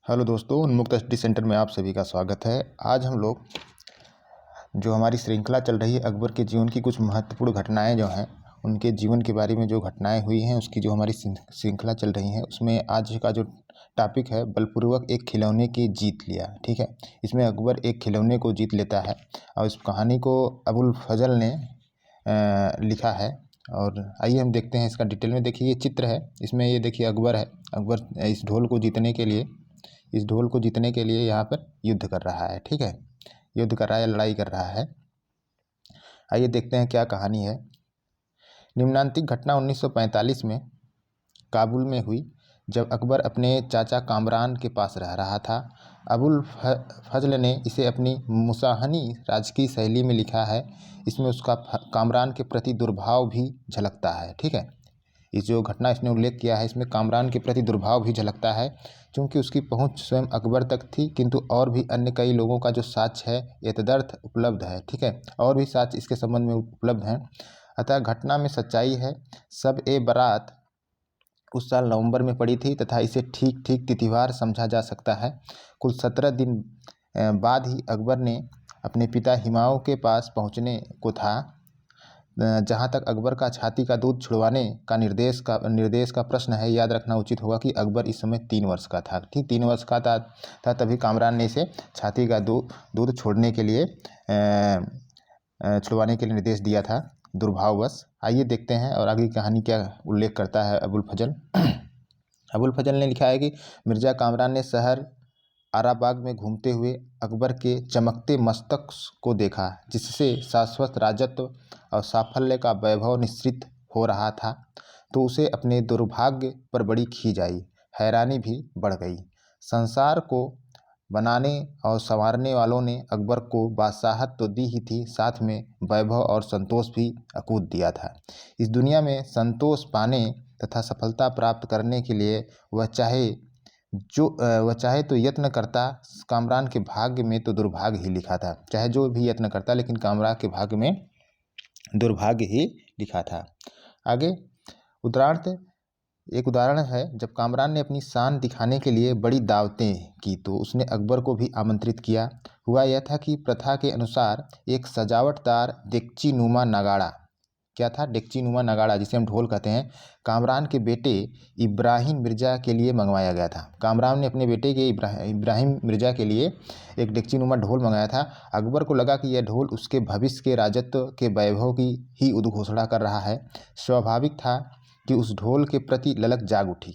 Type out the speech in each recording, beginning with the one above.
Hello दोस्तों, उन्मुक्त study centre में आप सभी का स्वागत है। आज हम लोग जो हमारी श्रृंखला चल रही है अकबर के जीवन की कुछ महत्वपूर्ण घटनाएं जो हैं उनके जीवन के बारे में जो घटनाएं हुई हैं उसकी जो हमारी श्रृंखला चल रही है उसमें आज का जो टॉपिक है बलपूर्वक एक खिलौने की जीत लिया। ठीक है, इसमें अकबर एक खिलौने को जीत लेता है और इस कहानी को अबुल फजल ने लिखा है। और आइए हम देखते हैं इसका डिटेल में। देखिए ये चित्र है, इसमें ये देखिए अकबर है। अकबर इस ढोल को जीतने के लिए यहाँ पर युद्ध कर रहा है। ठीक है, युद्ध कर रहा है, लड़ाई कर रहा है। आइए देखते हैं क्या कहानी है। निम्नांकित घटना 1945 में काबुल में हुई, जब अकबर अपने चाचा कामरान के पास रह रहा था। अबुल फजल ने इसे अपनी मुसाहनी राजकीय शैली में लिखा है। इसमें उसका कामरान के प्रति दुर्भाव भी झलकता है। ठीक है, इस जो घटना इसने उल्लेख किया है इसमें कामरान के प्रति दुर्भाव भी झलकता है, क्योंकि उसकी पहुंच स्वयं अकबर तक थी, किंतु और भी अन्य कई लोगों का जो साक्ष्य है ये तदर्थ उपलब्ध है। ठीक है, और भी साक्ष्य इसके संबंध में उपलब्ध हैं। अतः घटना में सच्चाई है। सब ए बारात उस साल नवंबर में पड़ी थी तथा इसे ठीक ठीक तिथिवार समझा जा सकता है। कुल 17 दिन बाद ही अकबर ने अपने पिता हिमायूं के पास पहुंचने को था। जहाँ तक अकबर का छाती का दूध छुड़वाने का निर्देश का प्रश्न है, याद रखना उचित होगा कि अकबर इस समय 3 वर्ष का था। ठीक, 3 वर्ष का था तभी कामरान ने इसे छाती का दूध छोड़ने के लिए छुड़वाने के लिए निर्देश दिया था, दुर्भाववश। आइए देखते हैं और आगे कहानी क्या उल्लेख करता है अबुल फजल। अबुल फजल ने लिखा है कि मिर्जा कामरान ने शहर आराबाग में घूमते हुए अकबर के चमकते मस्तक को देखा, जिससे शाश्वत राजत्व और साफल्य का वैभव निश्चित हो रहा था। तो उसे अपने दुर्भाग्य पर बड़ी खीज आई, हैरानी भी बढ़ गई। संसार को बनाने और संवारने वालों ने अकबर को बादशाहत तो दी ही थी, साथ में वैभव और संतोष भी अकूत दिया था। इस दुनिया में संतोष पाने तथा सफलता प्राप्त करने के लिए वह चाहे तो यत्न करता। कामरान के भाग्य में तो दुर्भाग्य ही लिखा था। चाहे जो भी यत्न करता, लेकिन कामरान के भाग्य में दुर्भाग्य ही लिखा था। आगे एक उदाहरण है, जब कामरान ने अपनी शान दिखाने के लिए बड़ी दावतें की तो उसने अकबर को भी आमंत्रित किया। हुआ यह था कि प्रथा के अनुसार एक सजावटदार डेक्ची नुमा नगाड़ा, क्या था, डेक्ची नुमा नगाड़ा जिसे हम ढोल कहते हैं, कामरान के बेटे इब्राहिम मिर्ज़ा के लिए मंगवाया गया था। कामरान ने अपने बेटे के इब्राहिम मिर्ज़ा के लिए एक डेक्ची नुमा ढोल मंगाया था। अकबर को लगा कि यह ढोल उसके भविष्य के राजत्व के वैभव की ही उद्घोषणा कर रहा है। स्वाभाविक था कि उस ढोल के प्रति ललक जाग उठी।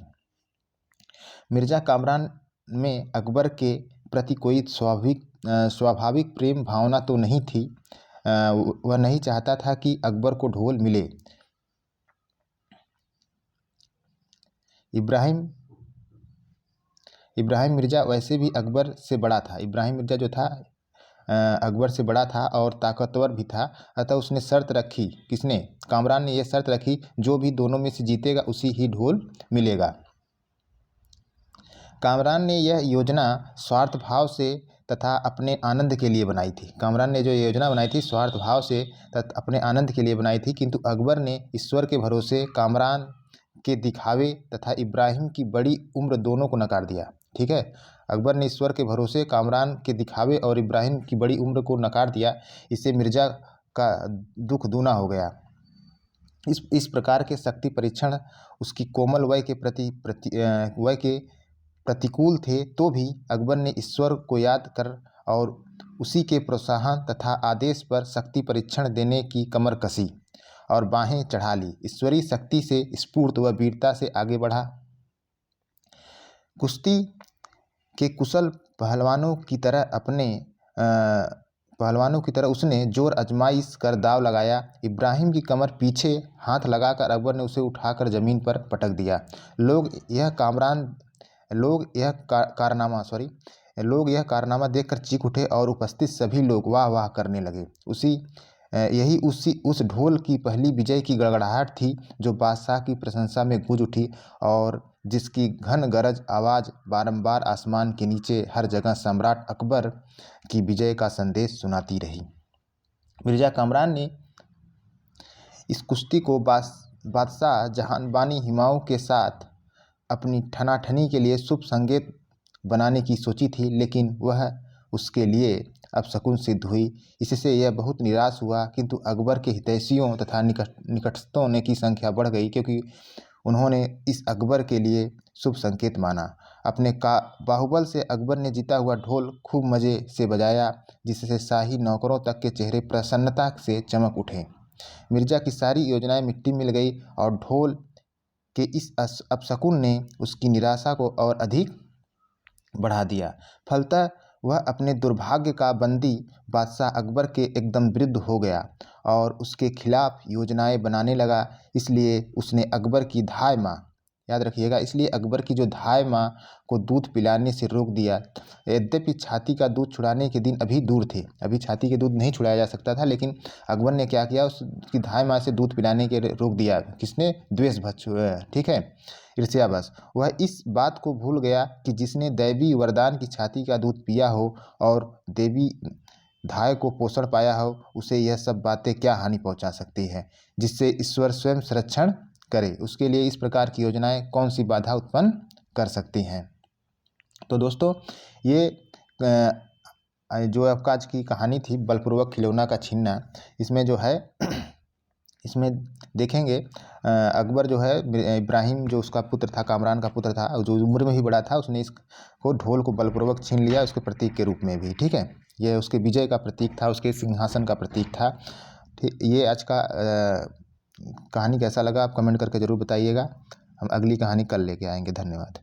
मिर्ज़ा कामरान में अकबर के प्रति कोई स्वाभाविक प्रेम भावना तो नहीं थी। वह नहीं चाहता था कि अकबर को ढोल मिले। इब्राहिम मिर्ज़ा वैसे भी अकबर से बड़ा था। इब्राहिम मिर्ज़ा जो था अकबर से बड़ा था और ताकतवर भी था। अतः उसने शर्त रखी, किसने, कामरान ने यह शर्त रखी, जो भी दोनों में से जीतेगा उसी ही ढोल मिलेगा। कामरान ने यह योजना स्वार्थ भाव से तथा अपने आनंद के लिए बनाई थी। कामरान ने जो योजना बनाई थी स्वार्थ भाव से तथा अपने आनंद के लिए बनाई थी, किंतु अकबर ने ईश्वर के भरोसे कामरान के दिखावे तथा इब्राहिम की बड़ी उम्र दोनों को नकार दिया। ठीक है, अकबर ने ईश्वर के भरोसे कामरान के दिखावे और इब्राहिम की बड़ी उम्र को नकार दिया। इससे मिर्ज़ा का दुख दूना हो गया। इस प्रकार के शक्ति परीक्षण उसकी कोमल वय के प्रतिकूल थे, तो भी अकबर ने ईश्वर को याद कर और उसी के प्रोत्साहन तथा आदेश पर शक्ति परीक्षण देने की कमर कसी और बाहें चढ़ा ली। ईश्वरीय शक्ति से स्फूर्त व वीरता से आगे बढ़ा। कुश्ती के कुशल पहलवानों की तरह उसने जोर आजमाइश कर दाव लगाया। इब्राहिम की कमर पीछे हाथ लगाकर अकबर ने उसे उठाकर जमीन पर पटक दिया। लोग यह कारनामा देखकर चीख उठे और उपस्थित सभी लोग वाह वाह करने लगे। उस ढोल की पहली विजय की गड़गड़ाहट थी, जो बादशाह की प्रशंसा में गूंज उठी और जिसकी घन गरज आवाज़ बारंबार आसमान के नीचे हर जगह सम्राट अकबर की विजय का संदेश सुनाती रही। मिर्ज़ा कामरान ने इस कुश्ती को बादशाह जहानबानी हिमायूं के साथ अपनी ठनाठनी के लिए शुभ संकेत बनाने की सोची थी, लेकिन वह उसके लिए अपशकुन सिद्ध हुई। इससे यह बहुत निराश हुआ, किंतु अकबर के हितैषियों तथा निकटस्थों ने की संख्या बढ़ गई, क्योंकि उन्होंने इस अकबर के लिए शुभ संकेत माना। अपने का बाहुबल से अकबर ने जीता हुआ ढोल खूब मज़े से बजाया, जिससे शाही नौकरों तक के चेहरे प्रसन्नता से चमक उठे। मिर्जा की सारी योजनाएं मिट्टी मिल गई और ढोल के इस अपशकुन ने उसकी निराशा को और अधिक बढ़ा दिया। फलतः वह अपने दुर्भाग्य का बंदी बादशाह अकबर के एकदम विरुद्ध हो गया और उसके खिलाफ योजनाएं बनाने लगा। इसलिए उसने अकबर की धाय माँ, याद रखिएगा, इसलिए अकबर की जो धाय माँ को दूध पिलाने से रोक दिया। यद्यपि छाती का दूध छुड़ाने के दिन अभी दूर थे, अभी छाती के दूध नहीं छुड़ाया जा सकता था, लेकिन अकबर ने क्या किया, उसकी धाय माँ से दूध पिलाने के रोक दिया। किसने? द्वेष भक्ष, ठीक है, ईर्ष्यावश। वह इस बात को भूल गया कि जिसने दैवी वरदान की छाती का दूध पिया हो और देवी धाय को पोषण पाया हो, उसे यह सब बातें क्या हानि पहुंचा सकती है, जिससे ईश्वर स्वयं संरक्षण करे। उसके लिए इस प्रकार की योजनाएं कौन सी बाधा उत्पन्न कर सकती हैं। तो दोस्तों, ये जो आपका आज की कहानी थी बलपूर्वक खिलौना का छीनना, इसमें जो है इसमें देखेंगे अकबर जो है, इब्राहिम जो उसका पुत्र था, कामरान का पुत्र था, जो उम्र में ही बड़ा था, उसने इसको ढोल को बलपूर्वक छीन लिया, उसके प्रतीक के रूप में भी। ठीक है, यह उसके विजय का प्रतीक था, उसके सिंहासन का प्रतीक था। ठीक, ये आज का कहानी कैसा लगा आप कमेंट करके ज़रूर बताइएगा। हम अगली कहानी कल लेके आएंगे। धन्यवाद।